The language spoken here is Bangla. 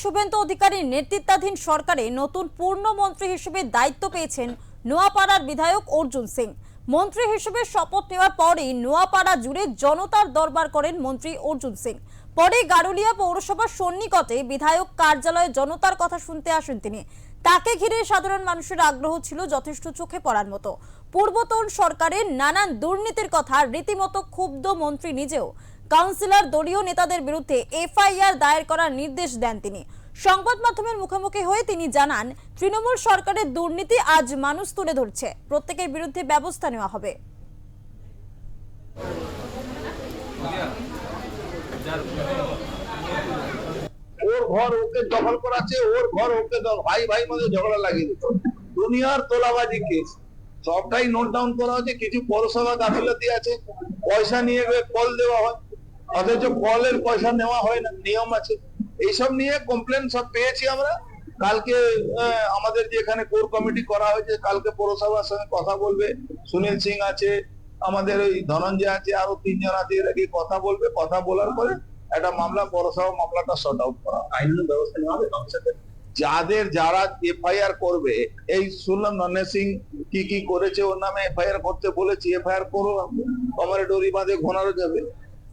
শুভেন্দু অধিকারীর নেতৃত্বাধীন সরকারে নতুন পূর্ণমন্ত্রী হিসেবে দায়িত্ব পেয়েছেন নোয়াপাড়ার বিধায়ক অর্জুন সিং। মন্ত্রী হিসেবে শপথ নেওয়ার পরেই নোয়াপাড়া জুড়ে জনতার দরবার করেন মন্ত্রী অর্জুন সিং। পরে গারুলিয়া পৌরসভার সন্নিকটে বিধায়ক কার্যালয়ে জনতার কথা শুনতে আসেন তিনি। তাকে ঘিরে সাধারণ মানুষের আগ্রহ ছিল যথেষ্ট চোখে পড়ার মতো। পূর্বতন সরকারের নানান দুর্নীতির কথা রীতিমতো ক্ষুব্ধ মন্ত্রী নিজেও। কাউন্সিলর দলীয় নেতাদের বিরুদ্ধে এফআইআর দায়ের করার নির্দেশ দেন তিনি। সংবাদ মাধ্যমের মুখোমুখি হয়ে তিনি জানান, তৃণমূল সরকারের দুর্নীতি আজ মানুষ তুলে ধরছে, প্রত্যেকের বিরুদ্ধে ব্যবস্থা নেওয়া হবে। ওর ঘর ওকে দখল করাচ্ছে, ওর ঘর ওকে ভাই ভাই মধ্যে ঝগড়া লাগিয়ে দিত। দুনিয়ার তোলাবাজি কেস সবটাই নোট ডাউন করা হচ্ছে। কিছু পৌরসভা গাফিলতি আছে, পয়সা নিয়ে কল দেওয়া হয়, অথচ কলের পয়সা নেওয়া হয় না, নিয়ম আছে। এইসব নিয়ে কমপ্লেন সব পেয়েছি আমরা। কালকে আমাদের যে এখানে কোর কমিটি করা হয়েছে, কালকে পৌরসভার সঙ্গে কথা বলবে। সুনীল সিং আছে, আমাদের ওই ধনঞ্জয় আছে, আরো 3 জন আছে, এরা গিয়ে কথা বলবে। কথা বলার পরে একটা মামলা, পৌরসভা মামলাটা শর্ট আউট করা, আইনানুগ ব্যবস্থা নেওয়া হবে। যারা এফআইআর করবে, এই শুনলাম নন্নে সিং কি করেছে, ওর নামে এফআইআর করতে বলেছি। এফআইআর করো, কমরেডোরি বাঁধে ঘোনারও যাবে।